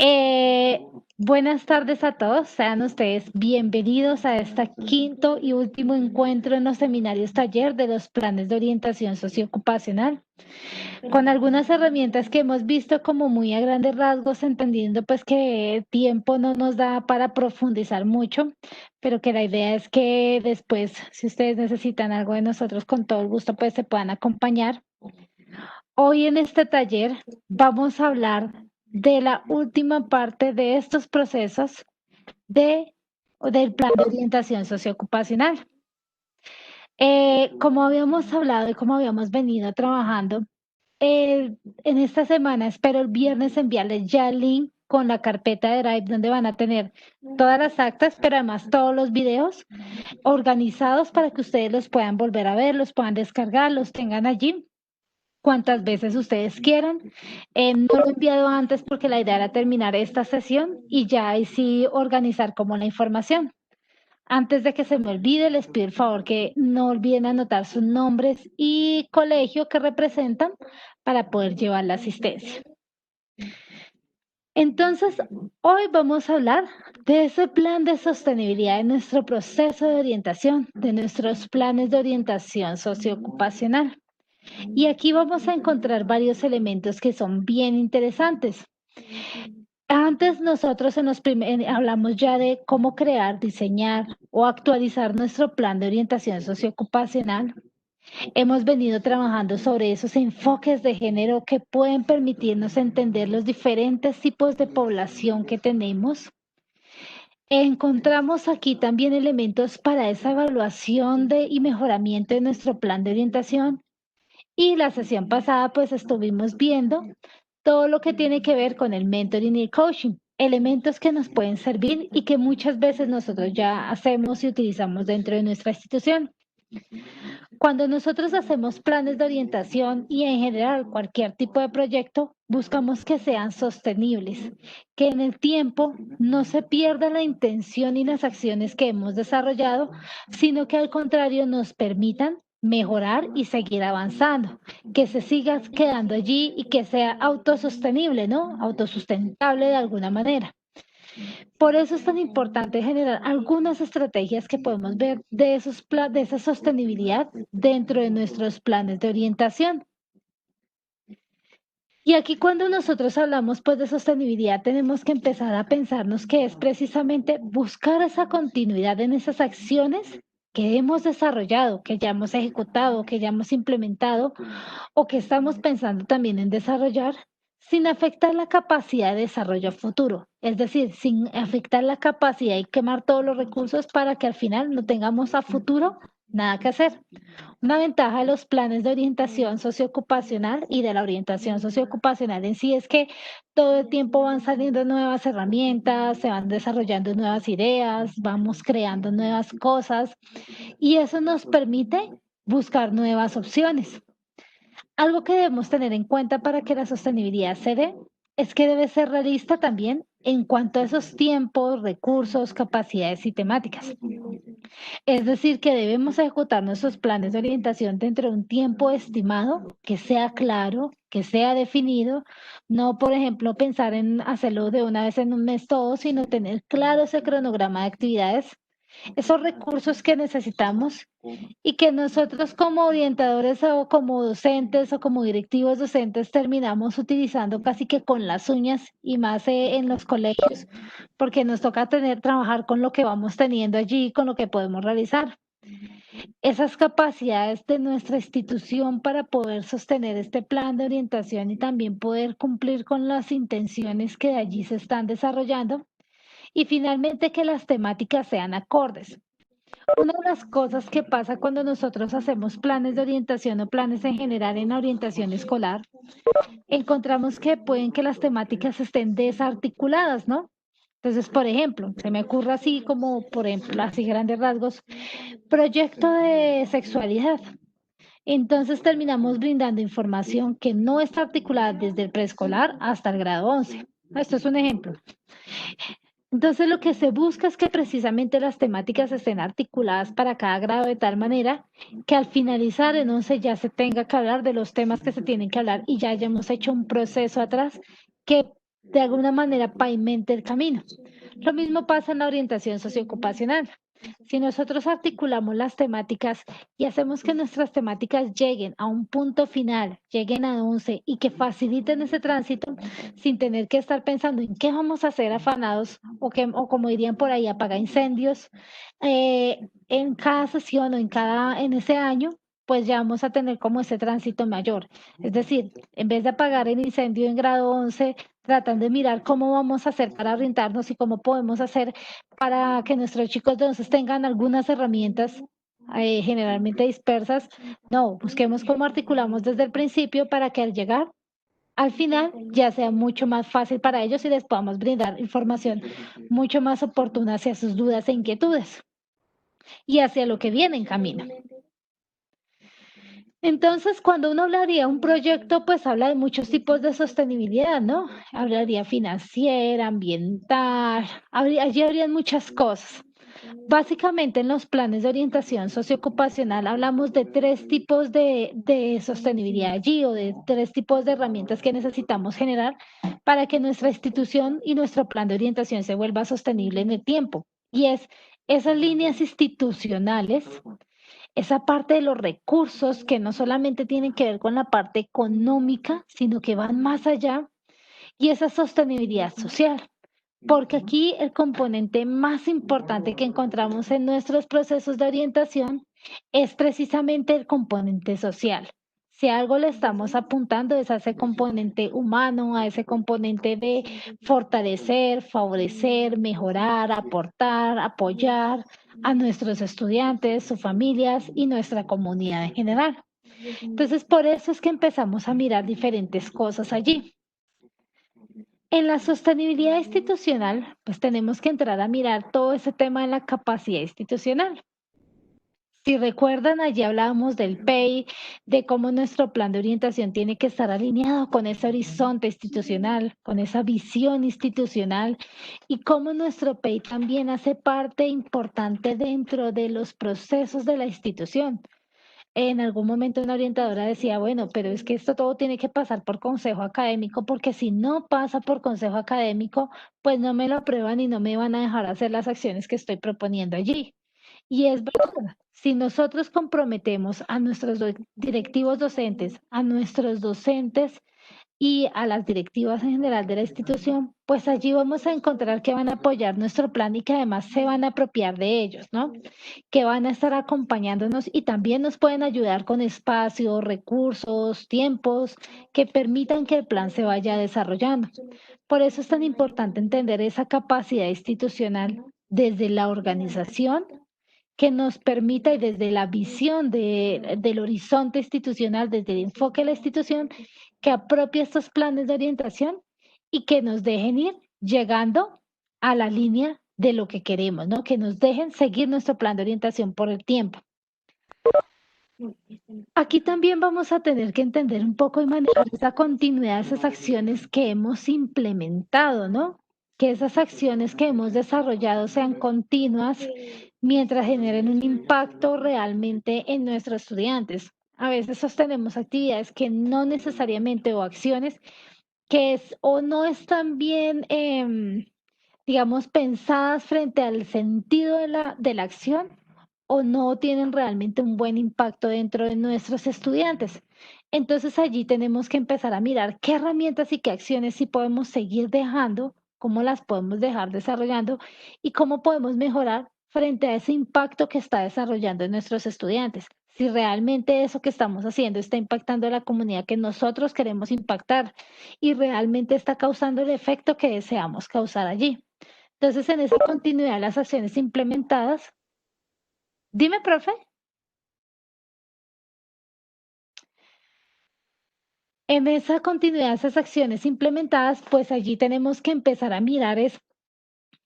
Eh, Buenas tardes a todos, sean ustedes bienvenidos a este quinto y último encuentro en los seminarios taller de los planes de orientación socioocupacional, con algunas herramientas que hemos visto como muy a grandes rasgos, entendiendo pues que el tiempo no nos da para profundizar mucho, pero que la idea es que después, si ustedes necesitan algo de nosotros, con todo el gusto pues se puedan acompañar. Hoy en este taller vamos a hablar de la última parte de estos procesos de, del plan de orientación socioocupacional. Como habíamos hablado y como habíamos venido trabajando, en esta semana espero el viernes enviarles ya el link con la carpeta de Drive donde van a tener todas las actas, pero además todos los videos organizados para que ustedes los puedan volver a ver, los puedan descargar, los tengan allí cuantas veces ustedes quieran. No lo he enviado antes porque la idea era terminar esta sesión y ya ahí sí organizar como la información. Antes de que se me olvide, les pido el favor que no olviden anotar sus nombres y colegio que representan para poder llevar la asistencia. Entonces, hoy vamos a hablar de ese plan de sostenibilidad de nuestro proceso de orientación, de nuestros planes de orientación socioocupacional. Y aquí vamos a encontrar varios elementos que son bien interesantes. Antes nosotros hablamos ya de cómo crear, diseñar o actualizar nuestro plan de orientación socioocupacional. Hemos venido trabajando sobre esos enfoques de género que pueden permitirnos entender los diferentes tipos de población que tenemos. Encontramos aquí también elementos para esa evaluación y mejoramiento de nuestro plan de orientación. Y la sesión pasada pues estuvimos viendo todo lo que tiene que ver con el mentoring y el coaching, elementos que nos pueden servir y que muchas veces nosotros ya hacemos y utilizamos dentro de nuestra institución. Cuando nosotros hacemos planes de orientación y en general cualquier tipo de proyecto, buscamos que sean sostenibles, que en el tiempo no se pierda la intención y las acciones que hemos desarrollado, sino que al contrario nos permitan mejorar y seguir avanzando, que se siga quedando allí y que sea autosostenible, ¿no? Autosustentable de alguna manera. Por eso es tan importante generar algunas estrategias que podemos ver de esa sostenibilidad dentro de nuestros planes de orientación. Y aquí cuando nosotros hablamos pues de sostenibilidad tenemos que empezar a pensarnos que es precisamente buscar esa continuidad en esas acciones que hemos desarrollado, que ya hemos ejecutado, que ya hemos implementado o que estamos pensando también en desarrollar sin afectar la capacidad de desarrollo futuro, es decir, sin afectar la capacidad y quemar todos los recursos para que al final no tengamos a futuro nada que hacer. Una ventaja de los planes de orientación socioocupacional y de la orientación socioocupacional en sí es que todo el tiempo van saliendo nuevas herramientas, se van desarrollando nuevas ideas, vamos creando nuevas cosas y eso nos permite buscar nuevas opciones. Algo que debemos tener en cuenta para que la sostenibilidad se dé es que debe ser realista también en cuanto a esos tiempos, recursos, capacidades y temáticas. Es decir, que debemos ejecutar nuestros planes de orientación dentro de un tiempo estimado que sea claro, que sea definido, no, por ejemplo, pensar en hacerlo de una vez en un mes todo, sino tener claro ese cronograma de actividades, esos recursos que necesitamos y que nosotros como orientadores o como docentes o como directivos docentes terminamos utilizando casi que con las uñas y más en los colegios, porque nos toca trabajar con lo que vamos teniendo allí, con lo que podemos realizar. Esas capacidades de nuestra institución para poder sostener este plan de orientación y también poder cumplir con las intenciones que de allí se están desarrollando y finalmente que las temáticas sean acordes. Una de las cosas que pasa cuando nosotros hacemos planes de orientación o planes en general en la orientación escolar, encontramos que pueden que las temáticas estén desarticuladas, ¿no? Entonces, por ejemplo, se me ocurre así como, por ejemplo, así grandes rasgos, proyecto de sexualidad. Entonces terminamos brindando información que no está articulada desde el preescolar hasta el grado 11. Esto es un ejemplo. Entonces lo que se busca es que precisamente las temáticas estén articuladas para cada grado de tal manera que al finalizar en 11 ya se tenga que hablar de los temas que se tienen que hablar y ya hayamos hecho un proceso atrás que de alguna manera pavimente el camino. Lo mismo pasa en la orientación socioocupacional. Si nosotros articulamos las temáticas y hacemos que nuestras temáticas lleguen a un punto final, lleguen a 11 y que faciliten ese tránsito sin tener que estar pensando en qué vamos a hacer afanados o como dirían por ahí, apagar incendios, en cada sesión o en ese año, pues ya vamos a tener como ese tránsito mayor. Es decir, en vez de apagar el incendio en grado 11, tratan de mirar cómo vamos a hacer para orientarnos y cómo podemos hacer para que nuestros chicos entonces tengan algunas herramientas generalmente dispersas. No, busquemos cómo articulamos desde el principio para que al llegar al final ya sea mucho más fácil para ellos y les podamos brindar información mucho más oportuna hacia sus dudas e inquietudes y hacia lo que viene en camino. Entonces, cuando uno hablaría de un proyecto, pues habla de muchos tipos de sostenibilidad, ¿no? Hablaría financiera, ambiental, allí habrían muchas cosas. Básicamente en los planes de orientación socioocupacional hablamos de tres tipos de sostenibilidad allí o de tres tipos de herramientas que necesitamos generar para que nuestra institución y nuestro plan de orientación se vuelva sostenible en el tiempo. Y es esas líneas institucionales, esa parte de los recursos que no solamente tienen que ver con la parte económica, sino que van más allá, y esa sostenibilidad social. Porque aquí el componente más importante que encontramos en nuestros procesos de orientación es precisamente el componente social. Si algo le estamos apuntando es a ese componente humano, a ese componente de fortalecer, favorecer, mejorar, aportar, apoyar a nuestros estudiantes, sus familias y nuestra comunidad en general. Entonces, por eso es que empezamos a mirar diferentes cosas allí. En la sostenibilidad institucional, pues tenemos que entrar a mirar todo ese tema de la capacidad institucional. Si recuerdan, allí hablábamos del PEI, de cómo nuestro plan de orientación tiene que estar alineado con ese horizonte institucional, con esa visión institucional y cómo nuestro PEI también hace parte importante dentro de los procesos de la institución. En algún momento una orientadora decía, bueno, pero es que esto todo tiene que pasar por consejo académico, porque si no pasa por consejo académico, pues no me lo aprueban y no me van a dejar hacer las acciones que estoy proponiendo allí. Y es verdad, si nosotros comprometemos a nuestros directivos docentes, a nuestros docentes y a las directivas en general de la institución, pues allí vamos a encontrar que van a apoyar nuestro plan y que además se van a apropiar de ellos, ¿no? Que van a estar acompañándonos y también nos pueden ayudar con espacios, recursos, tiempos que permitan que el plan se vaya desarrollando. Por eso es tan importante entender esa capacidad institucional desde la organización que nos permita y desde la visión del horizonte institucional, desde el enfoque de la institución, que apropie estos planes de orientación y que nos dejen ir llegando a la línea de lo que queremos, ¿no? Que nos dejen seguir nuestro plan de orientación por el tiempo. Aquí también vamos a tener que entender un poco y manejar esa continuidad de esas acciones que hemos implementado, ¿no? Que esas acciones que hemos desarrollado sean continuas mientras generen un impacto realmente en nuestros estudiantes. A veces sostenemos actividades que no necesariamente o acciones que es o no están bien, digamos, pensadas frente al sentido de la acción o no tienen realmente un buen impacto dentro de nuestros estudiantes. Entonces allí tenemos que empezar a mirar qué herramientas y qué acciones sí podemos seguir dejando, cómo las podemos dejar desarrollando y cómo podemos mejorar frente a ese impacto que está desarrollando en nuestros estudiantes. Si realmente eso que estamos haciendo está impactando a la comunidad que nosotros queremos impactar y realmente está causando el efecto que deseamos causar allí. Entonces, en esa continuidad de las acciones implementadas, dime, profe, en esa continuidad de esas acciones implementadas, pues allí tenemos que empezar a mirar es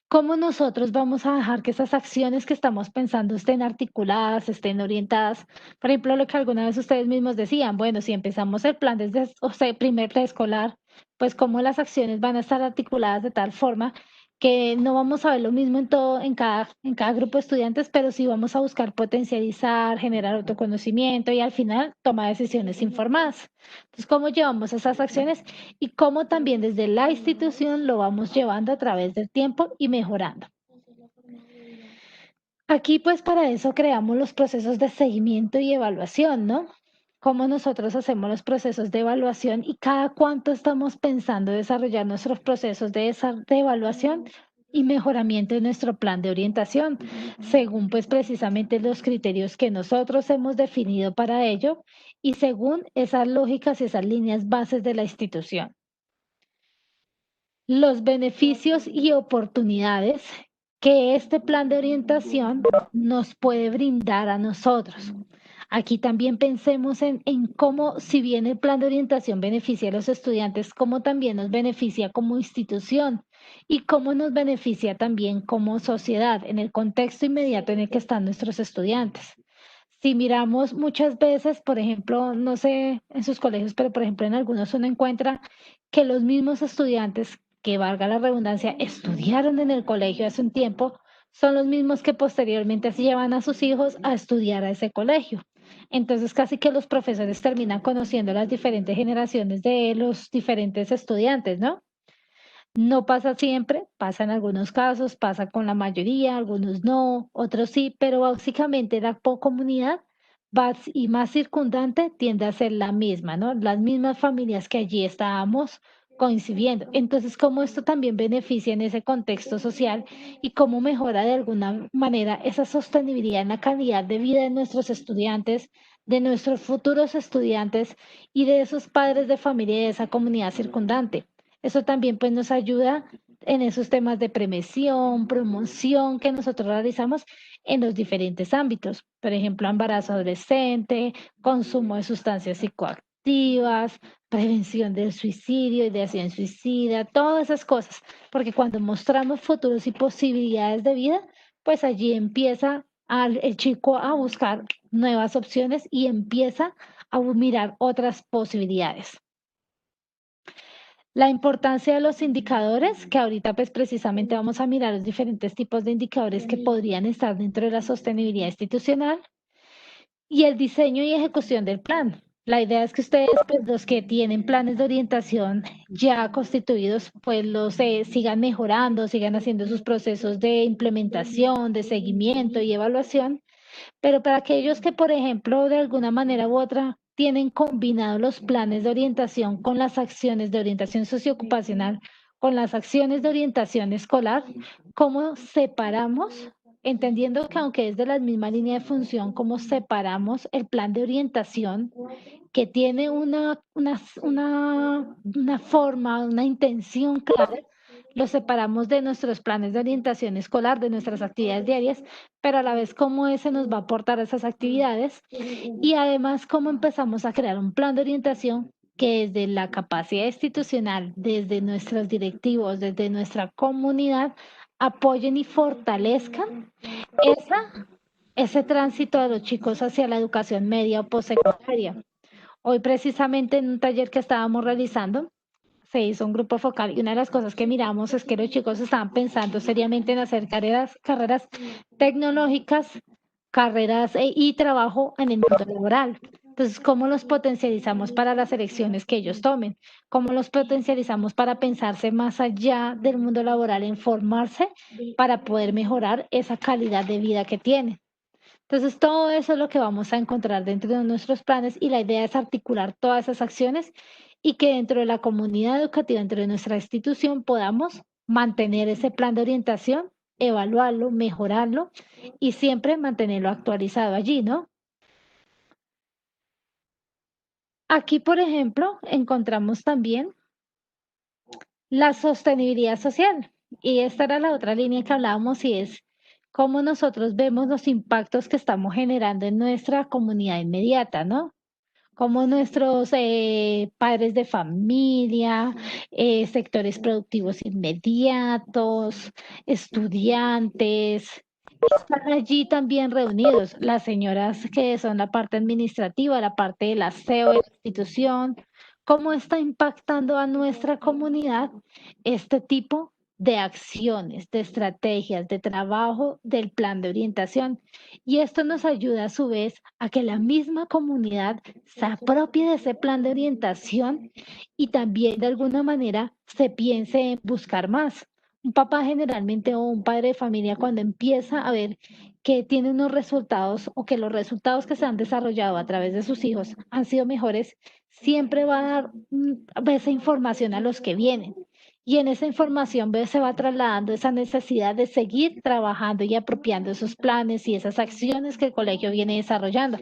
cómo nosotros vamos a dejar que esas acciones que estamos pensando estén articuladas, estén orientadas. Por ejemplo, lo que alguna vez ustedes mismos decían, bueno, si empezamos el plan desde, o sea, primer preescolar, pues cómo las acciones van a estar articuladas de tal forma que no vamos a ver lo mismo en todo, en cada grupo de estudiantes, pero sí vamos a buscar potencializar, generar autoconocimiento y al final tomar decisiones informadas. Entonces, ¿cómo llevamos esas acciones y cómo también desde la institución lo vamos llevando a través del tiempo y mejorando? Aquí, pues, para eso creamos los procesos de seguimiento y evaluación, ¿no? Cómo nosotros hacemos los procesos de evaluación y cada cuánto estamos pensando desarrollar nuestros procesos de evaluación y mejoramiento de nuestro plan de orientación, según pues precisamente los criterios que nosotros hemos definido para ello y según esas lógicas y esas líneas bases de la institución. Los beneficios y oportunidades que este plan de orientación nos puede brindar a nosotros. Aquí también pensemos en cómo, si bien el plan de orientación beneficia a los estudiantes, cómo también nos beneficia como institución y cómo nos beneficia también como sociedad en el contexto inmediato en el que están nuestros estudiantes. Si miramos muchas veces, por ejemplo, no sé en sus colegios, pero por ejemplo en algunos uno encuentra que los mismos estudiantes, que valga la redundancia, estudiaron en el colegio hace un tiempo, son los mismos que posteriormente se llevan a sus hijos a estudiar a ese colegio. Entonces casi que los profesores terminan conociendo las diferentes generaciones de los diferentes estudiantes, ¿no? No pasa siempre, pasa en algunos casos, pasa con la mayoría, algunos no, otros sí, pero básicamente la comunidad y más circundante tiende a ser la misma, ¿no? Las mismas familias que allí estábamos coincidiendo. Entonces, cómo esto también beneficia en ese contexto social y cómo mejora de alguna manera esa sostenibilidad en la calidad de vida de nuestros estudiantes, de nuestros futuros estudiantes y de esos padres de familia y de esa comunidad circundante. Eso también pues nos ayuda en esos temas de prevención, promoción que nosotros realizamos en los diferentes ámbitos. Por ejemplo, embarazo adolescente, consumo de sustancias psicoactivas, prevención del suicidio, ideación suicida, todas esas cosas. Porque cuando mostramos futuros y posibilidades de vida, pues allí empieza el chico a buscar nuevas opciones y empieza a mirar otras posibilidades. La importancia de los indicadores, que ahorita pues precisamente vamos a mirar los diferentes tipos de indicadores que podrían estar dentro de la sostenibilidad institucional y el diseño y ejecución del plan. La idea es que ustedes, pues los que tienen planes de orientación ya constituidos, pues los sigan mejorando, sigan haciendo sus procesos de implementación, de seguimiento y evaluación, pero para aquellos que, por ejemplo, de alguna manera u otra tienen combinados los planes de orientación con las acciones de orientación socioocupacional, con las acciones de orientación escolar, ¿cómo separamos? Entendiendo que aunque es de la misma línea de función, ¿cómo separamos el plan de orientación que tiene una forma, una intención clara? Lo separamos de nuestros planes de orientación escolar, de nuestras actividades diarias, pero a la vez cómo ese nos va a aportar a esas actividades y además cómo empezamos a crear un plan de orientación que desde la capacidad institucional, desde nuestros directivos, desde nuestra comunidad, apoyen y fortalezcan esa, ese tránsito de los chicos hacia la educación media o postsecundaria. Hoy precisamente en un taller que estábamos realizando, se hizo un grupo focal y una de las cosas que miramos es que los chicos estaban pensando seriamente en hacer carreras tecnológicas, carreras y trabajo en el mundo laboral. Entonces, ¿cómo los potencializamos para las elecciones que ellos tomen? ¿Cómo los potencializamos para pensarse más allá del mundo laboral, en formarse para poder mejorar esa calidad de vida que tienen? Entonces, todo eso es lo que vamos a encontrar dentro de nuestros planes y la idea es articular todas esas acciones y que dentro de la comunidad educativa, dentro de nuestra institución, podamos mantener ese plan de orientación, evaluarlo, mejorarlo y siempre mantenerlo actualizado allí, ¿no? Aquí, por ejemplo, encontramos también la sostenibilidad social. Y esta era la otra línea que hablábamos y es cómo nosotros vemos los impactos que estamos generando en nuestra comunidad inmediata, ¿no? Como nuestros padres de familia, sectores productivos inmediatos, estudiantes, están allí también reunidos. Las señoras que son la parte administrativa, la parte del aseo de la institución, cómo está impactando a nuestra comunidad este tipo de acciones, de estrategias, de trabajo del plan de orientación. Y esto nos ayuda a su vez a que la misma comunidad se apropie de ese plan de orientación y también de alguna manera se piense en buscar más. Un papá generalmente o un padre de familia cuando empieza a ver que tiene unos resultados o que los resultados que se han desarrollado a través de sus hijos han sido mejores, siempre va a dar esa información a los que vienen. Y en esa información se va trasladando esa necesidad de seguir trabajando y apropiando esos planes y esas acciones que el colegio viene desarrollando.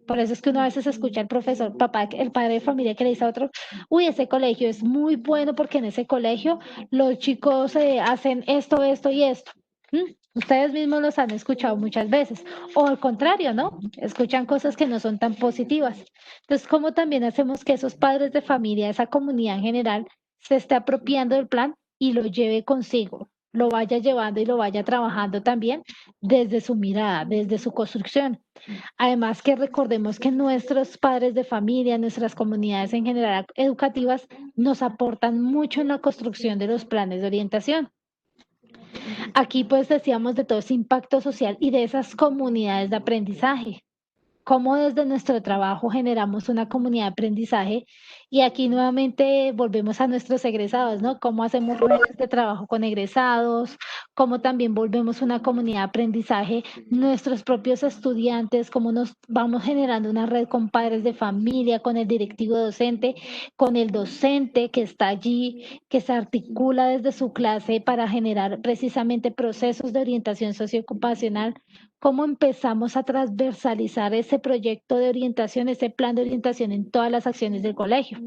Por eso es que uno a veces escucha al profesor, papá, el padre de familia que le dice a otro, uy, ese colegio es muy bueno porque en ese colegio los chicos hacen esto, esto y esto. Ustedes mismos los han escuchado muchas veces, o al contrario, ¿no? Escuchan cosas que no son tan positivas. Entonces, ¿cómo también hacemos que esos padres de familia, esa comunidad en general, se esté apropiando del plan y lo lleve consigo, lo vaya llevando y lo vaya trabajando también desde su mirada, desde su construcción? Además que recordemos que nuestros padres de familia, nuestras comunidades en general educativas, nos aportan mucho en la construcción de los planes de orientación. Aquí pues decíamos de todo ese impacto social y de esas comunidades de aprendizaje, cómo desde nuestro trabajo generamos una comunidad de aprendizaje y aquí nuevamente volvemos a nuestros egresados, ¿no? Cómo hacemos redes de trabajo con egresados, cómo también volvemos una comunidad de aprendizaje, nuestros propios estudiantes, cómo nos vamos generando una red con padres de familia, con el directivo docente, con el docente que está allí, que se articula desde su clase para generar precisamente procesos de orientación socioocupacional. ¿Cómo empezamos a transversalizar ese proyecto de orientación, ese plan de orientación en todas las acciones del colegio?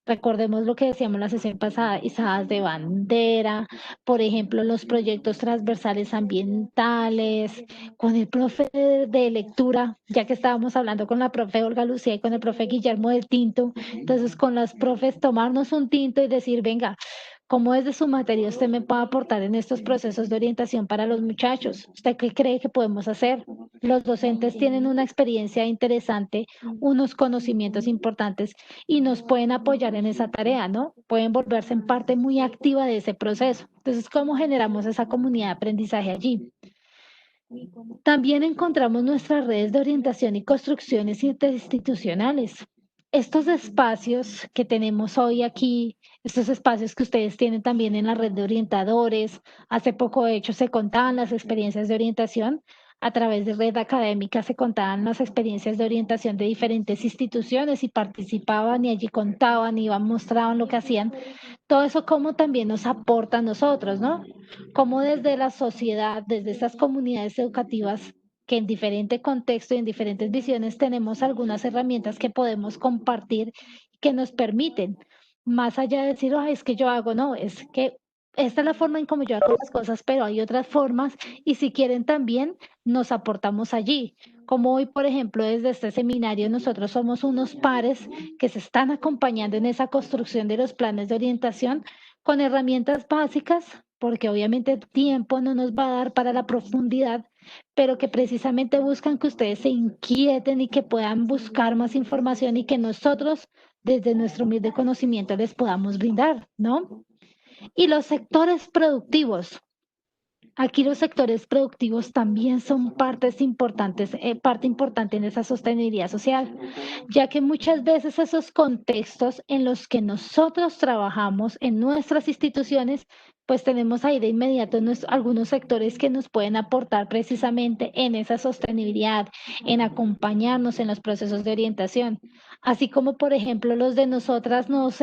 Recordemos lo que decíamos la sesión pasada, izadas de bandera, por ejemplo, los proyectos transversales ambientales, con el profe de lectura, ya que estábamos hablando con la profe Olga Lucía y con el profe Guillermo del Tinto, entonces con las profes tomarnos un tinto y decir, venga, ¿cómo desde su materia usted me puede aportar en estos procesos de orientación para los muchachos? ¿Usted qué cree que podemos hacer? Los docentes tienen una experiencia interesante, unos conocimientos importantes y nos pueden apoyar en esa tarea, ¿no? Pueden volverse en parte muy activa de ese proceso. Entonces, ¿cómo generamos esa comunidad de aprendizaje allí? También encontramos nuestras redes de orientación y construcciones interinstitucionales. Estos espacios que tenemos hoy aquí, estos espacios que ustedes tienen también en la red de orientadores, hace poco de hecho se contaban las experiencias de orientación, a través de red académica se contaban las experiencias de orientación de diferentes instituciones y participaban y allí contaban, iban, mostraban lo que hacían. Todo eso como también nos aporta a nosotros, ¿no? Como desde la sociedad, desde estas comunidades educativas que en diferente contexto y en diferentes visiones tenemos algunas herramientas que podemos compartir que nos permiten, más allá de decir, "Ay, es que yo hago", no, es que esta es la forma en cómo yo hago las cosas, pero hay otras formas y si quieren también nos aportamos allí. Como hoy, por ejemplo, desde este seminario, nosotros somos unos pares que se están acompañando en esa construcción de los planes de orientación con herramientas básicas, porque obviamente el tiempo no nos va a dar para la profundidad, pero que precisamente buscan que ustedes se inquieten y que puedan buscar más información y que nosotros, desde nuestro humilde conocimiento, les podamos brindar, ¿no? Y los sectores productivos. Aquí los sectores productivos también son partes importantes, parte importante en esa sostenibilidad social, ya que muchas veces esos contextos en los que nosotros trabajamos en nuestras instituciones, pues tenemos ahí de inmediato algunos sectores que nos pueden aportar precisamente en esa sostenibilidad, en acompañarnos en los procesos de orientación. Así como, por ejemplo, los de nosotras nos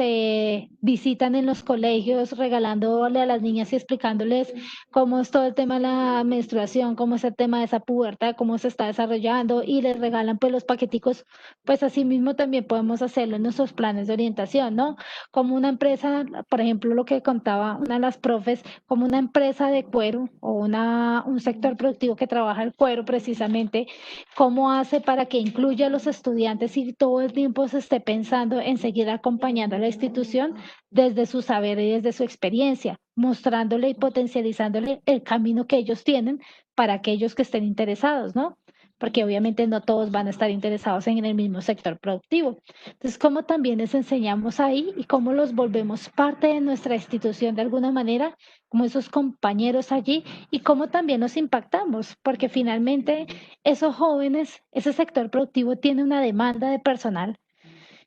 visitan en los colegios regalándole a las niñas y explicándoles cómo es todo el tema de la menstruación, cómo es el tema de esa pubertad, cómo se está desarrollando y les regalan pues los paqueticos, pues así mismo también podemos hacerlo en nuestros planes de orientación, ¿no? Como una empresa, por ejemplo, lo que contaba una de las profes, como una empresa de cuero o un sector productivo que trabaja el cuero precisamente, ¿cómo hace para que incluya a los estudiantes y todo el tiempo se esté pensando en seguir acompañando a la institución desde su saber y desde su experiencia, mostrándole y potencializándole el camino que ellos tienen para aquellos que estén interesados, ¿no? porque obviamente no todos van a estar interesados en el mismo sector productivo. Entonces, ¿cómo también les enseñamos ahí y cómo los volvemos parte de nuestra institución de alguna manera, como esos compañeros allí, y cómo también nos impactamos? Porque finalmente esos jóvenes, ese sector productivo tiene una demanda de personal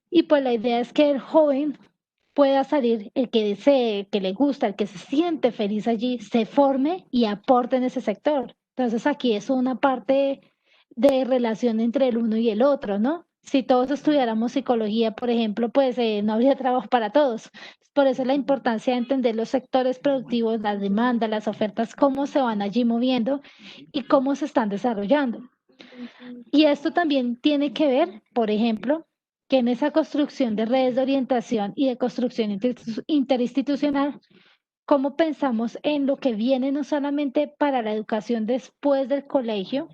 y pues la idea es que el joven pueda salir, el que desee, el que le gusta, el que se siente feliz allí, se forme y aporte en ese sector. Entonces aquí es una parte de relación entre el uno y el otro, ¿no? Si todos estudiáramos psicología, por ejemplo, pues no habría trabajo para todos. Por eso la importancia de entender los sectores productivos, las demandas, las ofertas, cómo se van allí moviendo y cómo se están desarrollando. Y esto también tiene que ver, por ejemplo, que en esa construcción de redes de orientación y de construcción interinstitucional, cómo pensamos en lo que viene no solamente para la educación después del colegio,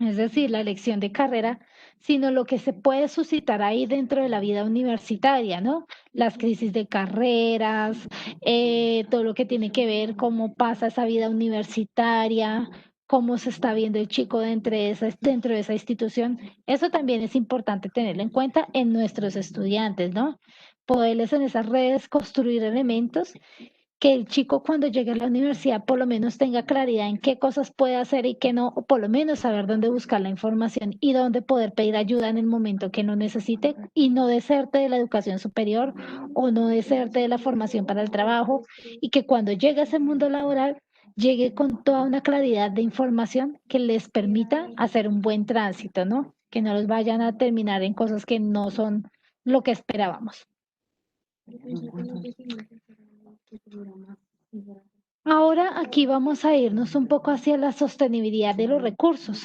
es decir, la elección de carrera, sino lo que se puede suscitar ahí dentro de la vida universitaria, ¿no? Las crisis de carreras, todo lo que tiene que ver cómo pasa esa vida universitaria, cómo se está viendo el chico dentro de esa institución. Eso también es importante tenerlo en cuenta en nuestros estudiantes, ¿no? Poderles en esas redes construir elementos que el chico cuando llegue a la universidad por lo menos tenga claridad en qué cosas puede hacer y qué no, o por lo menos saber dónde buscar la información y dónde poder pedir ayuda en el momento que no necesite y no deserte de la educación superior o no deserte de la formación para el trabajo y que cuando llegue a ese mundo laboral llegue con toda una claridad de información que les permita hacer un buen tránsito, ¿no? Que no los vayan a terminar en cosas que no son lo que esperábamos. Ahora aquí vamos a irnos un poco hacia la sostenibilidad de los recursos.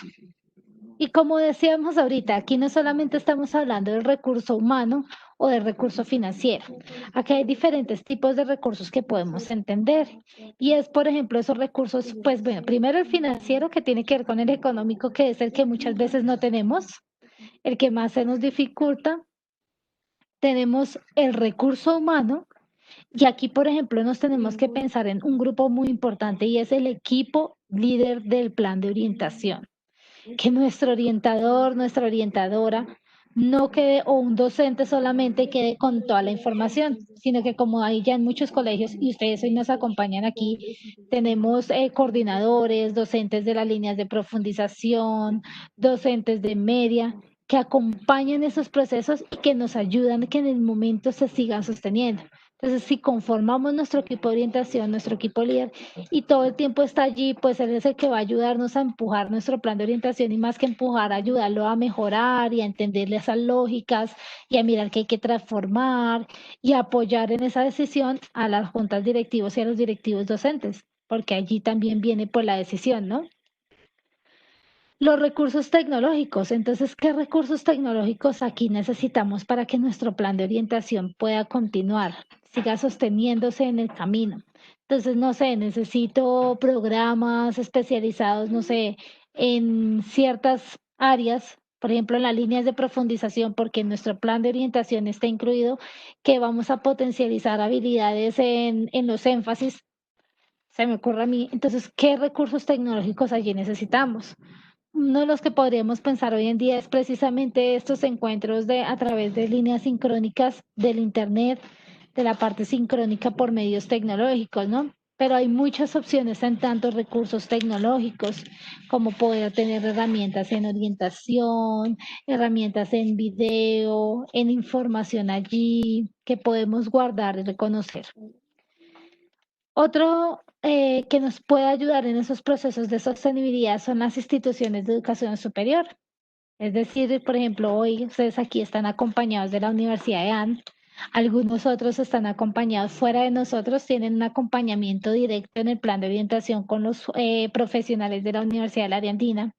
Y como decíamos ahorita, aquí no solamente estamos hablando del recurso humano o del recurso financiero. Aquí hay diferentes tipos de recursos que podemos entender. Y es, por ejemplo, esos recursos, pues bueno, primero el financiero que tiene que ver con el económico, que es el que muchas veces no tenemos, el que más se nos dificulta. Tenemos el recurso humano. Y aquí, por ejemplo, nos tenemos que pensar en un grupo muy importante y es el equipo líder del plan de orientación. Que nuestro orientador, nuestra orientadora, no quede, o un docente solamente quede con toda la información, sino que como hay ya en muchos colegios, y ustedes hoy nos acompañan aquí, tenemos coordinadores, docentes de las líneas de profundización, docentes de media, que acompañan esos procesos y que nos ayudan a que en el momento se sigan sosteniendo. Entonces, si conformamos nuestro equipo de orientación, nuestro equipo líder, y todo el tiempo está allí, pues él es el que va a ayudarnos a empujar nuestro plan de orientación y más que empujar, ayudarlo a mejorar y a entenderle esas lógicas y a mirar que hay que transformar y apoyar en esa decisión a las juntas directivos y a los directivos docentes, porque allí también viene pues la decisión, ¿no? Los recursos tecnológicos. Entonces, ¿qué recursos tecnológicos aquí necesitamos para que nuestro plan de orientación pueda continuar, siga sosteniéndose en el camino? Entonces, no sé, necesito programas especializados, no sé, en ciertas áreas, por ejemplo, en las líneas de profundización, porque en nuestro plan de orientación está incluido que vamos a potencializar habilidades en los énfasis, se me ocurre a mí. Entonces, ¿qué recursos tecnológicos allí necesitamos? Uno de los que podríamos pensar hoy en día es precisamente estos encuentros a través de líneas sincrónicas del Internet, de la parte sincrónica por medios tecnológicos, ¿no? Pero hay muchas opciones en tantos recursos tecnológicos, como poder tener herramientas en orientación, herramientas en video, en información allí, que podemos guardar y reconocer. Otro que nos puede ayudar en esos procesos de sostenibilidad son las instituciones de educación superior. Es decir, por ejemplo, hoy ustedes aquí están acompañados de la Universidad de ANT, algunos otros están acompañados fuera de nosotros, tienen un acompañamiento directo en el plan de orientación con los profesionales de la Universidad de la Andina,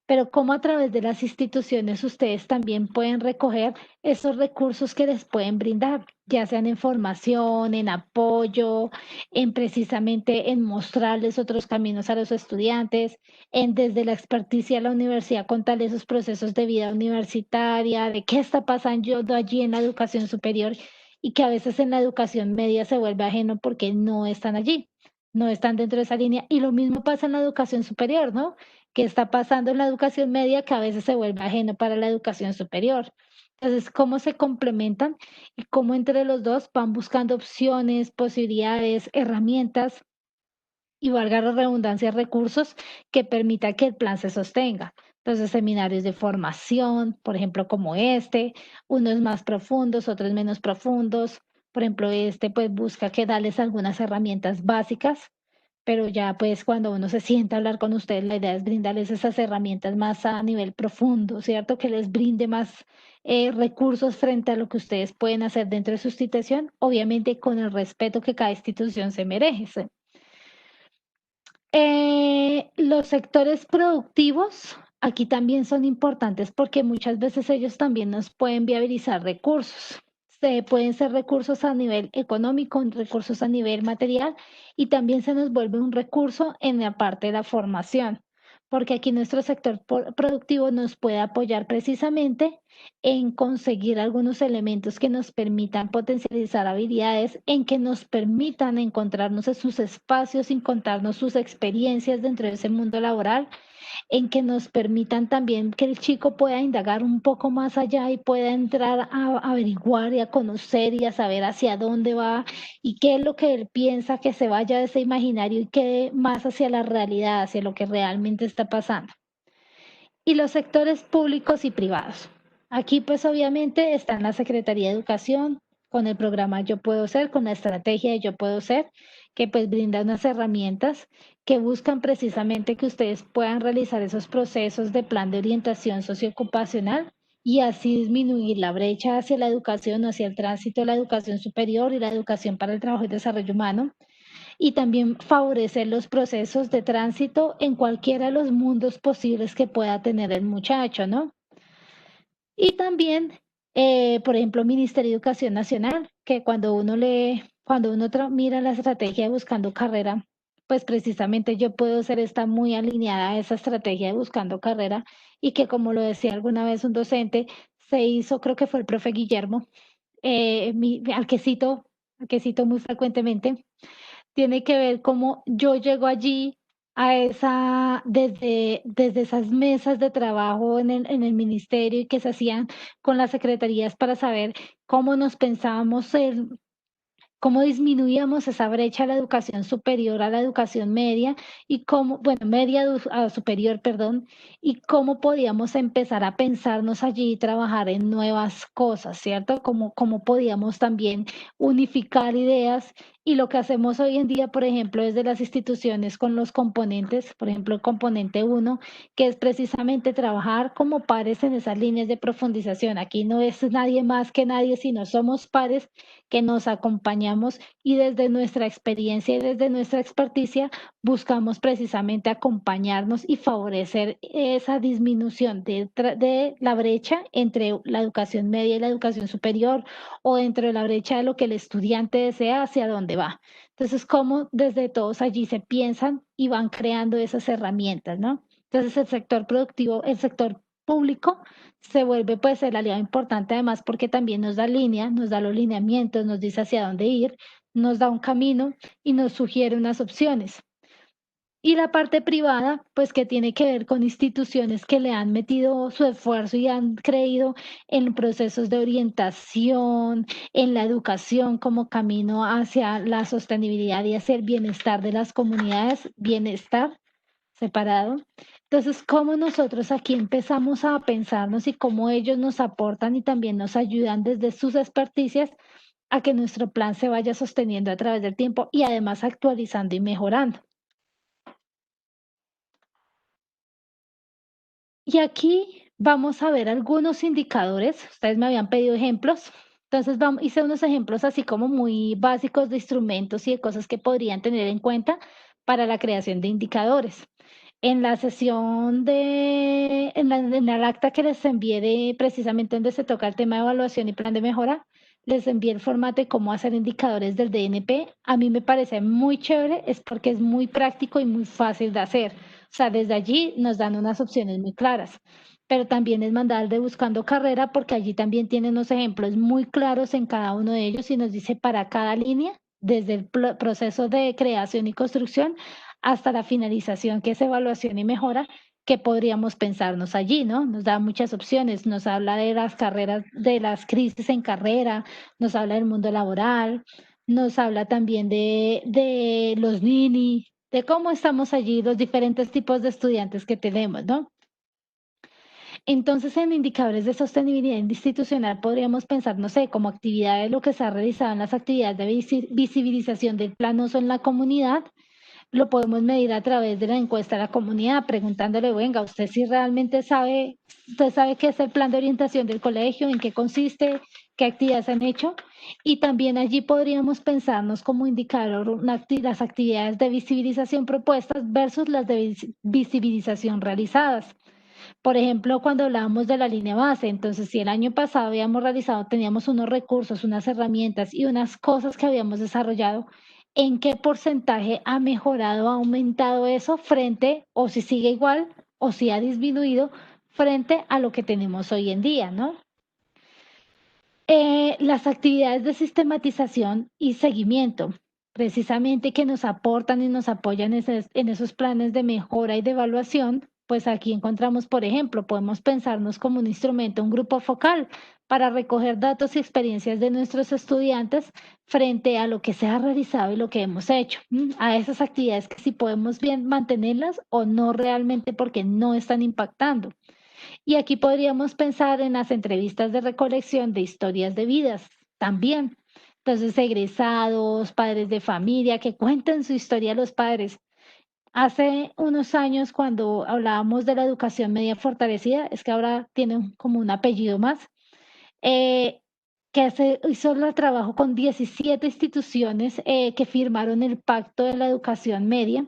pero cómo a través de las instituciones ustedes también pueden recoger esos recursos que les pueden brindar, ya sean en formación, en apoyo, en precisamente en mostrarles otros caminos a los estudiantes, en desde la experticia de la universidad contarles esos procesos de vida universitaria, de qué está pasando allí en la educación superior y que a veces en la educación media se vuelve ajeno porque no están allí. no están dentro de esa línea. Y lo mismo pasa en la educación superior, ¿no? Que está pasando en la educación media que a veces se vuelve ajeno para la educación superior. Entonces, cómo se complementan y cómo entre los dos van buscando opciones, posibilidades, herramientas y valga la redundancia, recursos que permita que el plan se sostenga. Entonces, seminarios de formación, por ejemplo, como este, unos más profundos, otros menos profundos. Por ejemplo, este pues busca que darles algunas herramientas básicas, pero ya pues cuando uno se sienta a hablar con ustedes, la idea es brindarles esas herramientas más a nivel profundo, ¿cierto? Que les brinde más recursos frente a lo que ustedes pueden hacer dentro de su institución, obviamente con el respeto que cada institución se merece. Los sectores productivos aquí también son importantes porque muchas veces ellos también nos pueden viabilizar recursos. Pueden ser recursos a nivel económico, recursos a nivel material y también se nos vuelve un recurso en la parte de la formación, porque aquí nuestro sector productivo nos puede apoyar precisamente en conseguir algunos elementos que nos permitan potencializar habilidades, en que nos permitan encontrarnos en sus espacios, encontrarnos sus experiencias dentro de ese mundo laboral, en que nos permitan también que el chico pueda indagar un poco más allá y pueda entrar a averiguar y a conocer y a saber hacia dónde va y qué es lo que él piensa, que se vaya de ese imaginario y quede más hacia la realidad, hacia lo que realmente está pasando. Y los sectores públicos y privados. Aquí pues obviamente están la Secretaría de Educación con el programa Yo Puedo Ser, con la estrategia de Yo Puedo Ser, que pues brinda unas herramientas que buscan precisamente que ustedes puedan realizar esos procesos de plan de orientación socioocupacional y así disminuir la brecha hacia la educación, hacia el tránsito de la educación superior y la educación para el trabajo y desarrollo humano, y también favorecer los procesos de tránsito en cualquiera de los mundos posibles que pueda tener el muchacho, ¿no? Y también, por ejemplo, Ministerio de Educación Nacional, que cuando uno lee, cuando uno mira la estrategia de Buscando Carrera, pues precisamente Yo Puedo Ser está muy alineada a esa estrategia de Buscando Carrera y que como lo decía alguna vez un docente, se hizo, creo que fue el profe Guillermo, al que cito muy frecuentemente, tiene que ver cómo yo llego allí a esa, desde esas mesas de trabajo en el ministerio y que se hacían con las secretarías para saber cómo nos pensábamos cómo disminuíamos esa brecha a la educación superior, a la educación media y cómo, bueno, a superior, perdón, y cómo podíamos empezar a pensarnos allí y trabajar en nuevas cosas, ¿cierto? Cómo podíamos también unificar ideas y lo que hacemos hoy en día, por ejemplo, desde las instituciones con los componentes, por ejemplo, el componente uno, que es precisamente trabajar como pares en esas líneas de profundización. Aquí no es nadie más que nadie, sino somos pares que nos acompañamos y desde nuestra experiencia y desde nuestra experticia buscamos precisamente acompañarnos y favorecer esa disminución de la brecha entre la educación media y la educación superior o dentro de la brecha de lo que el estudiante desea hacia dónde va. Entonces, cómo desde todos allí se piensan y van creando esas herramientas, ¿no? Entonces, el sector productivo, el sector público se vuelve pues el aliado importante además porque también nos da línea, nos da los lineamientos, nos dice hacia dónde ir, nos da un camino y nos sugiere unas opciones. Y la parte privada, pues que tiene que ver con instituciones que le han metido su esfuerzo y han creído en procesos de orientación, en la educación como camino hacia la sostenibilidad y hacia el bienestar de las comunidades, bienestar separado. Entonces, cómo nosotros aquí empezamos a pensarnos y cómo ellos nos aportan y también nos ayudan desde sus experticias a que nuestro plan se vaya sosteniendo a través del tiempo y además actualizando y mejorando. Y aquí vamos a ver algunos indicadores. Ustedes me habían pedido ejemplos. Entonces, hice unos ejemplos así como muy básicos de instrumentos y de cosas que podrían tener en cuenta para la creación de indicadores. En la sesión en el acta que les envié de precisamente donde se toca el tema de evaluación y plan de mejora, les envié el formato de cómo hacer indicadores del DNP. A mí me parece muy chévere, es porque es muy práctico y muy fácil de hacer. O sea, desde allí nos dan unas opciones muy claras. Pero también es mandar de Buscando Carrera porque allí también tienen unos ejemplos muy claros en cada uno de ellos y nos dice para cada línea desde el proceso de creación y construcción hasta la finalización, que es evaluación y mejora, que podríamos pensarnos allí, ¿no? Nos da muchas opciones, nos habla de las carreras, de las crisis en carrera, nos habla del mundo laboral, nos habla también de los nini, de cómo estamos allí, los diferentes tipos de estudiantes que tenemos, ¿no? Entonces, en indicadores de sostenibilidad institucional podríamos pensar, no sé, como actividades, lo que se ha realizado en las actividades de visibilización del plan OSO en la comunidad, lo podemos medir a través de la encuesta a la comunidad, preguntándole, venga, usted si realmente sabe, usted sabe qué es el plan de orientación del colegio, en qué consiste, qué actividades han hecho, y también allí podríamos pensarnos como indicador las actividades de visibilización propuestas versus las de visibilización realizadas. Por ejemplo, cuando hablábamos de la línea base, entonces si el año pasado habíamos realizado, teníamos unos recursos, unas herramientas y unas cosas que habíamos desarrollado, ¿en qué porcentaje ha mejorado, ha aumentado eso frente, o si sigue igual, o si ha disminuido frente a lo que tenemos hoy en día, ¿no? Las actividades de sistematización y seguimiento, precisamente que nos aportan y nos apoyan en esos planes de mejora y de evaluación, pues aquí encontramos, por ejemplo, podemos pensarnos como un instrumento, un grupo focal para recoger datos y experiencias de nuestros estudiantes frente a lo que se ha realizado y lo que hemos hecho, a esas actividades que si podemos bien mantenerlas o no realmente porque no están impactando. Y aquí podríamos pensar en las entrevistas de recolección de historias de vidas también. Entonces, egresados, padres de familia, que cuenten su historia a los padres. Hace unos años, cuando hablábamos de la educación media fortalecida, es que ahora tiene como un apellido más, eh, que se hizo el trabajo con 17 instituciones que firmaron el Pacto de la Educación Media,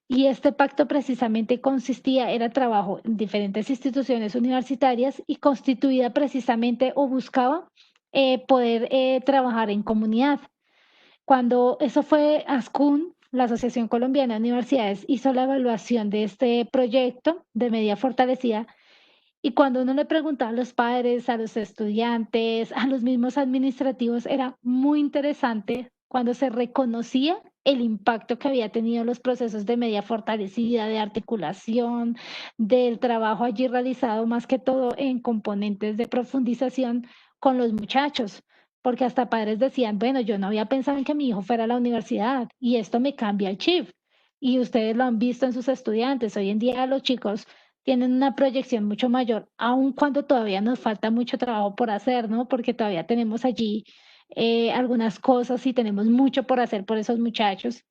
y este pacto precisamente consistía, era trabajo en diferentes instituciones universitarias y constituida precisamente o buscaba poder trabajar en comunidad. Cuando eso fue ASCUN, la Asociación Colombiana de Universidades, hizo la evaluación de este proyecto de medida fortalecida, y cuando uno le preguntaba a los padres, a los estudiantes, a los mismos administrativos, era muy interesante cuando se reconocía el impacto que había tenido los procesos de media fortalecida, de articulación, del trabajo allí realizado, más que todo en componentes de profundización con los muchachos, porque hasta padres decían, bueno, yo no había pensado en que mi hijo fuera a la universidad y esto me cambia el chip. Y ustedes lo han visto en sus estudiantes. Hoy en día los chicos tienen una proyección mucho mayor, aun cuando todavía nos falta mucho trabajo por hacer, ¿no? Porque todavía tenemos allí algunas cosas y tenemos mucho por hacer por esos muchachos.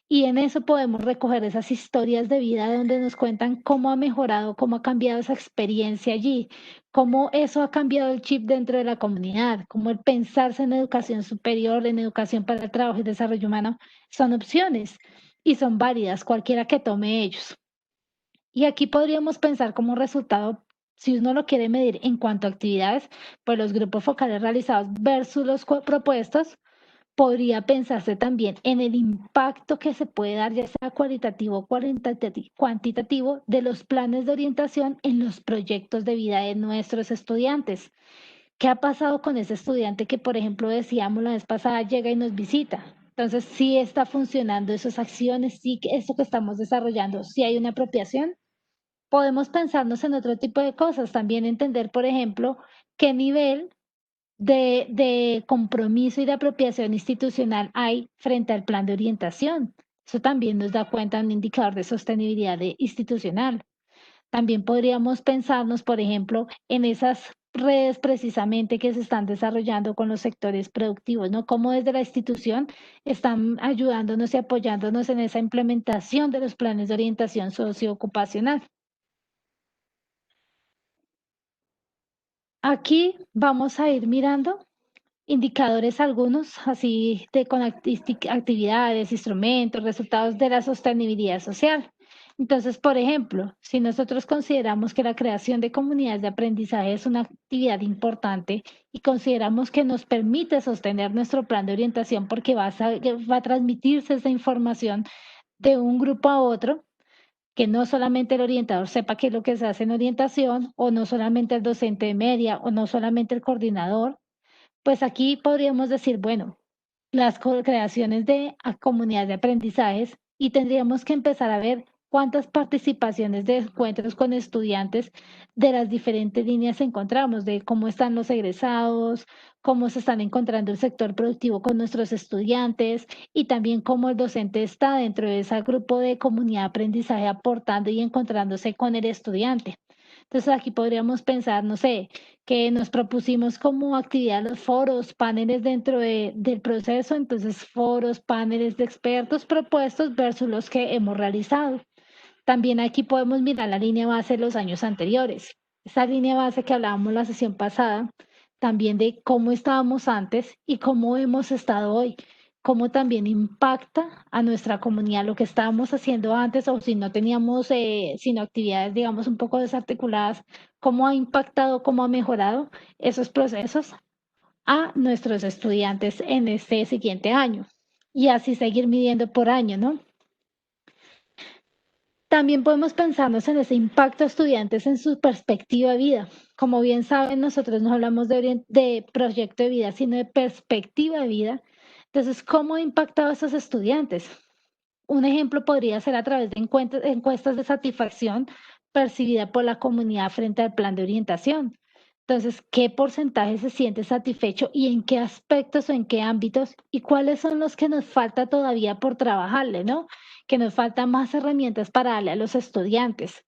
Y en eso podemos recoger esas historias de vida donde nos cuentan cómo ha mejorado, cómo ha cambiado esa experiencia allí, cómo eso ha cambiado el chip dentro de la comunidad, cómo el pensarse en educación superior, en educación para el trabajo y desarrollo humano son opciones y son válidas, cualquiera que tome ellos. Y aquí podríamos pensar como resultado, si uno lo quiere medir en cuanto a actividades, pues los grupos focales realizados versus los propuestos, podría pensarse también en el impacto que se puede dar, ya sea cualitativo o cuantitativo, de los planes de orientación en los proyectos de vida de nuestros estudiantes. ¿Qué ha pasado con ese estudiante que, por ejemplo, decíamos la vez pasada, llega y nos visita? Entonces, sí está funcionando esas acciones, sí que esto que estamos desarrollando, sí hay una apropiación. Podemos pensarnos en otro tipo de cosas, también entender, por ejemplo, qué nivel de compromiso y de apropiación institucional hay frente al plan de orientación. Eso también nos da cuenta de un indicador de sostenibilidad institucional. También podríamos pensarnos, por ejemplo, en esas redes precisamente que se están desarrollando con los sectores productivos, ¿no? Cómo desde la institución están ayudándonos y apoyándonos en esa implementación de los planes de orientación socioocupacional. Aquí vamos a ir mirando indicadores algunos, así de con actividades, instrumentos, resultados de la sostenibilidad social. Entonces, por ejemplo, si nosotros consideramos que la creación de comunidades de aprendizaje es una actividad importante y consideramos que nos permite sostener nuestro plan de orientación porque va a transmitirse esa información de un grupo a otro, que no solamente el orientador sepa qué es lo que se hace en orientación, o no solamente el docente de media, o no solamente el coordinador, pues aquí podríamos decir, bueno, las creaciones de comunidades de aprendizajes y tendríamos que empezar a ver cuántas participaciones de encuentros con estudiantes de las diferentes líneas encontramos, de cómo están los egresados, cómo se están encontrando el sector productivo con nuestros estudiantes y también cómo el docente está dentro de ese grupo de comunidad de aprendizaje aportando y encontrándose con el estudiante. Entonces aquí podríamos pensar, no sé, que nos propusimos como actividad los foros, paneles dentro del proceso, entonces foros, paneles de expertos propuestos versus los que hemos realizado. También aquí podemos mirar la línea base de los años anteriores. Esa línea base que hablábamos la sesión pasada, también de cómo estábamos antes y cómo hemos estado hoy, cómo también impacta a nuestra comunidad lo que estábamos haciendo antes o si no teníamos, sino actividades, digamos, un poco desarticuladas, cómo ha impactado, cómo ha mejorado esos procesos a nuestros estudiantes en este siguiente año. Y así seguir midiendo por año, ¿no? También podemos pensarnos en ese impacto a estudiantes en su perspectiva de vida. Como bien saben, nosotros no hablamos de proyecto de vida, sino de perspectiva de vida. Entonces, ¿cómo ha impactado a esos estudiantes? Un ejemplo podría ser a través de encuestas de satisfacción percibida por la comunidad frente al plan de orientación. Entonces, ¿qué porcentaje se siente satisfecho y en qué aspectos o en qué ámbitos y cuáles son los que nos falta todavía por trabajarle, ¿no? Que nos faltan más herramientas para darle a los estudiantes.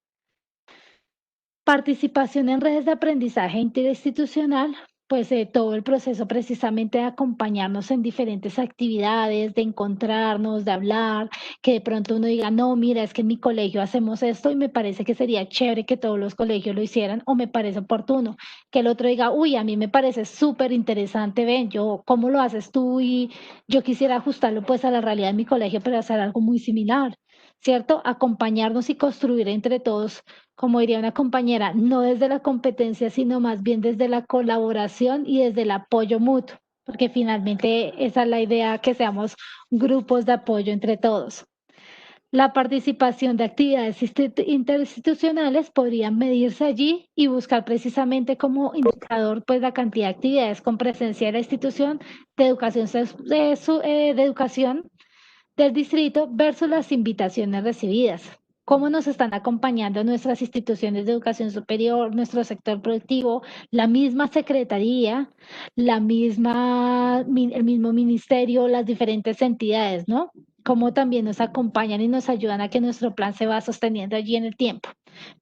Participación en redes de aprendizaje interinstitucional, pues todo el proceso precisamente de acompañarnos en diferentes actividades, de encontrarnos, de hablar, que de pronto uno diga, no, mira, es que en mi colegio hacemos esto y me parece que sería chévere que todos los colegios lo hicieran o me parece oportuno. Que el otro diga, uy, a mí me parece súper interesante, ven, yo, ¿cómo lo haces tú? Y yo quisiera ajustarlo pues a la realidad de mi colegio, pero hacer algo muy similar. ¿Cierto? Acompañarnos y construir entre todos como diría una compañera, no desde la competencia, sino más bien desde la colaboración y desde el apoyo mutuo, porque finalmente esa es la idea, que seamos grupos de apoyo entre todos. La participación de actividades interinstitucionales podrían medirse allí y buscar precisamente como indicador pues la cantidad de actividades con presencia de la institución de educación, de educación del distrito versus las invitaciones recibidas. ¿Cómo nos están acompañando nuestras instituciones de educación superior, nuestro sector productivo, la misma secretaría, el mismo ministerio, las diferentes entidades, ¿no? Cómo también nos acompañan y nos ayudan a que nuestro plan se va sosteniendo allí en el tiempo.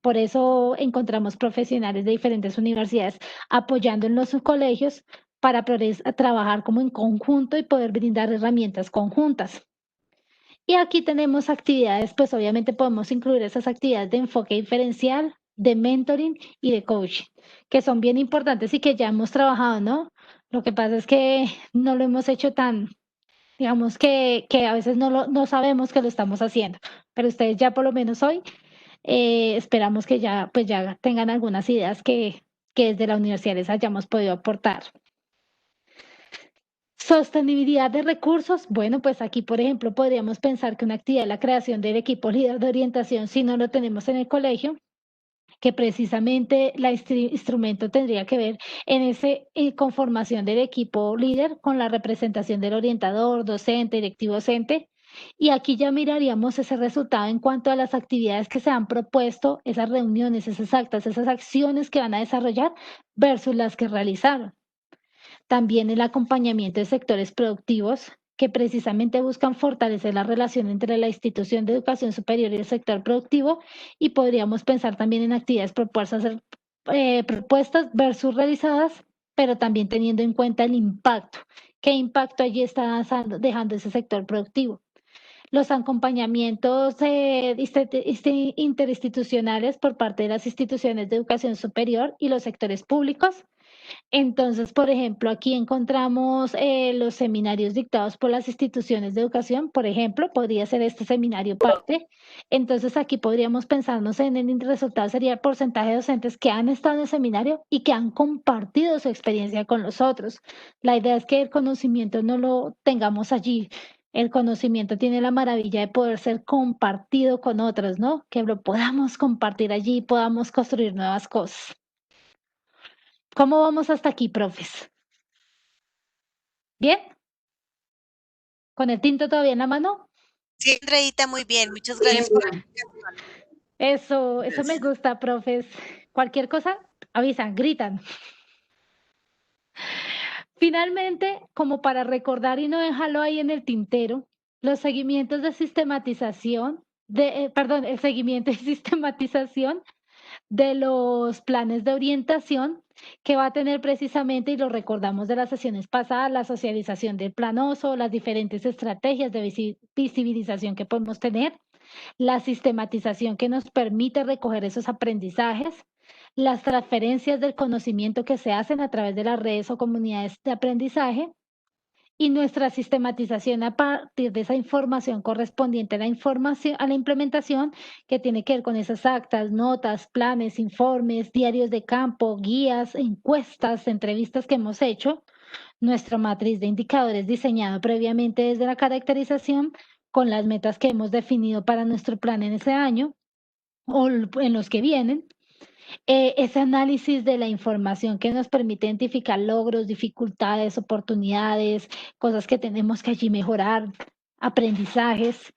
Por eso encontramos profesionales de diferentes universidades apoyando en los colegios para trabajar como en conjunto y poder brindar herramientas conjuntas. Y aquí tenemos actividades, pues obviamente podemos incluir esas actividades de enfoque diferencial, de mentoring y de coaching, que son bien importantes y que ya hemos trabajado, ¿no? Lo que pasa es que no lo hemos hecho tan, digamos que a veces no sabemos que lo estamos haciendo, pero ustedes ya por lo menos hoy esperamos que ya, pues ya tengan algunas ideas que desde la universidad les hayamos podido aportar. Sostenibilidad de recursos. Bueno, pues aquí, por ejemplo, podríamos pensar que una actividad de la creación del equipo líder de orientación, si no lo tenemos en el colegio, que precisamente la instrumento tendría que ver en ese conformación del equipo líder con la representación del orientador, docente, directivo docente. Y aquí ya miraríamos ese resultado en cuanto a las actividades que se han propuesto, esas reuniones, esas actas, esas acciones que van a desarrollar versus las que realizaron. También el acompañamiento de sectores productivos que precisamente buscan fortalecer la relación entre la institución de educación superior y el sector productivo y podríamos pensar también en actividades propuestas versus realizadas, pero también teniendo en cuenta el impacto. ¿Qué impacto allí está dejando ese sector productivo? Los acompañamientos interinstitucionales por parte de las instituciones de educación superior y los sectores públicos. Entonces, por ejemplo, aquí encontramos los seminarios dictados por las instituciones de educación, por ejemplo, podría ser este seminario parte. Entonces, aquí podríamos pensarnos en el resultado sería el porcentaje de docentes que han estado en el seminario y que han compartido su experiencia con los otros. La idea es que el conocimiento no lo tengamos allí. El conocimiento tiene la maravilla de poder ser compartido con otros, ¿no? Que lo podamos compartir allí y podamos construir nuevas cosas. ¿Cómo vamos hasta aquí, profes? ¿Bien? ¿Con el tinto todavía en la mano? Sí, Andreita, muy bien. Muchas Bien, gracias por la bien. invitación. Eso me gusta, profes. Cualquier cosa, avisan, gritan. Finalmente, como para recordar y no dejarlo ahí en el tintero, los seguimientos de sistematización, perdón, el seguimiento y sistematización de los planes de orientación que va a tener precisamente, y lo recordamos de las sesiones pasadas, la socialización del plan OSO, las diferentes estrategias de visibilización que podemos tener, la sistematización que nos permite recoger esos aprendizajes, las transferencias del conocimiento que se hacen a través de las redes o comunidades de aprendizaje y nuestra sistematización a partir de esa información correspondiente a la información, a la implementación que tiene que ver con esas actas, notas, planes, informes, diarios de campo, guías, encuestas, entrevistas que hemos hecho, nuestra matriz de indicadores diseñado previamente desde la caracterización con las metas que hemos definido para nuestro plan en ese año o en los que vienen, ese análisis de la información que nos permite identificar logros, dificultades, oportunidades, cosas que tenemos que allí mejorar, aprendizajes,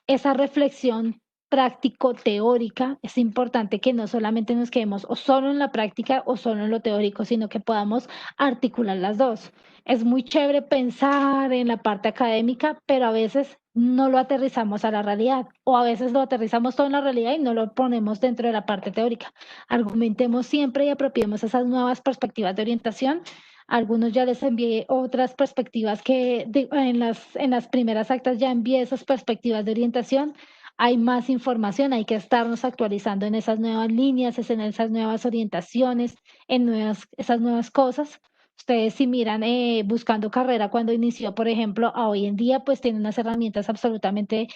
esa reflexión práctico-teórica, es importante que no solamente nos quedemos o solo en la práctica o solo en lo teórico, sino que podamos articular las dos. Es muy chévere pensar en la parte académica, pero a veces no lo aterrizamos a la realidad o a veces lo aterrizamos todo en la realidad y no lo ponemos dentro de la parte teórica. Argumentemos siempre y apropiemos esas nuevas perspectivas de orientación. A algunos ya les envié otras perspectivas en las primeras actas ya envié esas perspectivas de orientación. Hay más información, hay que estarnos actualizando en esas nuevas líneas, en esas nuevas orientaciones, esas nuevas cosas. Ustedes si miran buscando carrera cuando inició, por ejemplo, a hoy en día, pues tienen unas herramientas absolutamente,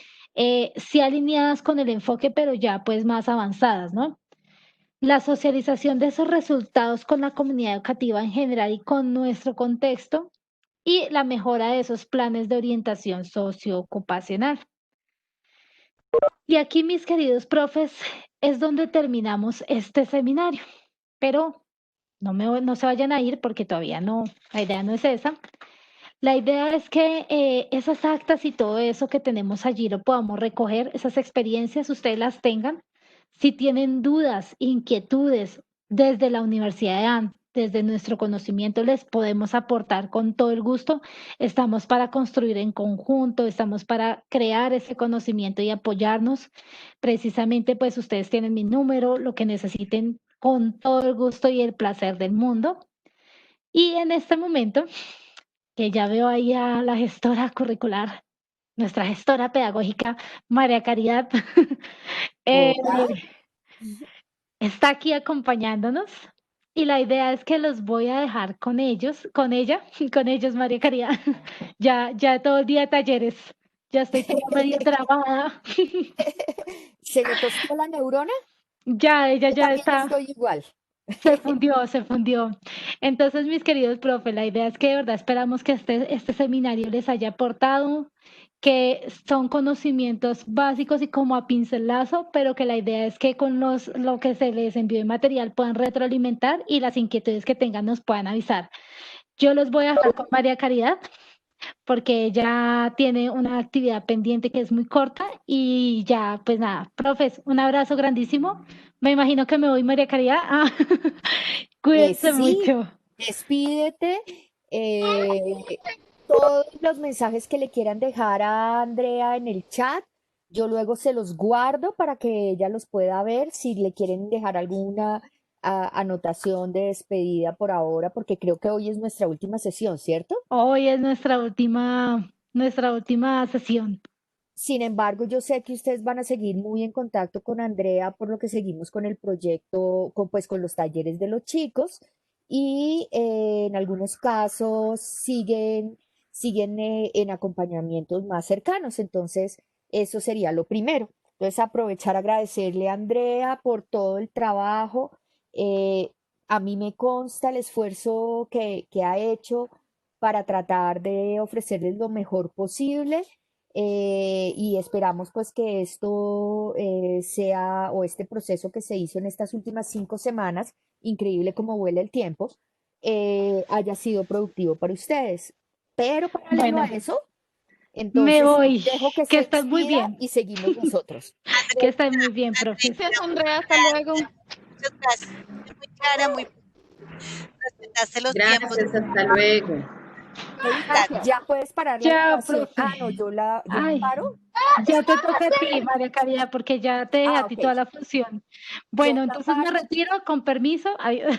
sí alineadas con el enfoque, pero ya pues más avanzadas, ¿no? La socialización de esos resultados con la comunidad educativa en general y con nuestro contexto y la mejora de esos planes de orientación socioocupacional. Y aquí, mis queridos profes, es donde terminamos este seminario, pero no se vayan a ir porque todavía no, la idea no es esa. La idea es que esas actas y todo eso que tenemos allí lo podamos recoger, esas experiencias ustedes las tengan. Si tienen dudas, inquietudes desde la Universidad de AN, desde nuestro conocimiento les podemos aportar con todo el gusto. Estamos para construir en conjunto, estamos para crear ese conocimiento y apoyarnos. Precisamente pues ustedes tienen mi número, lo que necesiten con todo el gusto y el placer del mundo. Y en este momento que ya veo ahí a la gestora curricular, nuestra gestora pedagógica, María Caridad, eh, Hola. está aquí acompañándonos. Y la idea es que los voy a dejar con ellos, con ella, con ellos, María Caridad. Ya todo el día de talleres, ya estoy toda medio trabada. ¿Se le tosió la neurona? Ya, ella Yo ya también está. estoy igual. Se fundió, se fundió. Entonces, mis queridos profes, la idea es que de verdad esperamos que este seminario les haya aportado, que son conocimientos básicos y como a pincelazo, pero que la idea es que con lo que se les envió de material puedan retroalimentar y las inquietudes que tengan nos puedan avisar. Yo los voy a dejar con María Caridad porque ella tiene una actividad pendiente que es muy corta y ya, pues nada, profes, un abrazo grandísimo. Me imagino que me voy, María Caridad. Ah, cuídense Sí, mucho. despídete. Todos los mensajes que le quieran dejar a Andrea en el chat, yo luego se los guardo para que ella los pueda ver. Si le quieren dejar alguna anotación de despedida por ahora, porque creo que hoy es nuestra última sesión, ¿cierto? Hoy es nuestra última sesión. Sin embargo, yo sé que ustedes van a seguir muy en contacto con Andrea, por lo que seguimos con el proyecto, pues con los talleres de los chicos y en algunos casos siguen en acompañamientos más cercanos. Entonces, eso sería lo primero. Entonces, aprovechar, agradecerle a Andrea por todo el trabajo. Eh, a mí me consta el esfuerzo que ha hecho para tratar de ofrecerles lo mejor posible, y esperamos pues que esto sea, o este proceso que se hizo en estas últimas 5 semanas, increíble como vuela el tiempo, haya sido productivo para ustedes. Pero paralelo a Bueno, eso, Me Entonces, voy. dejo que Que se estés muy despida bien. y seguimos nosotros. Que estés muy bien, profe. Gracias, Andrea, hasta luego. Muchas gracias. Fuiste muy clara, muy respetaste los tiempos. Gracias, hasta luego. Erika, ¿ya puedes parar la Chao, grabación? profe. Ah, no, yo la Ay, paro. ya te toca a ti, María Caridad, porque ya te dejé Ah, a ti ok. toda la función. Yo Bueno, la entonces me paro. retiro, con permiso. Adiós.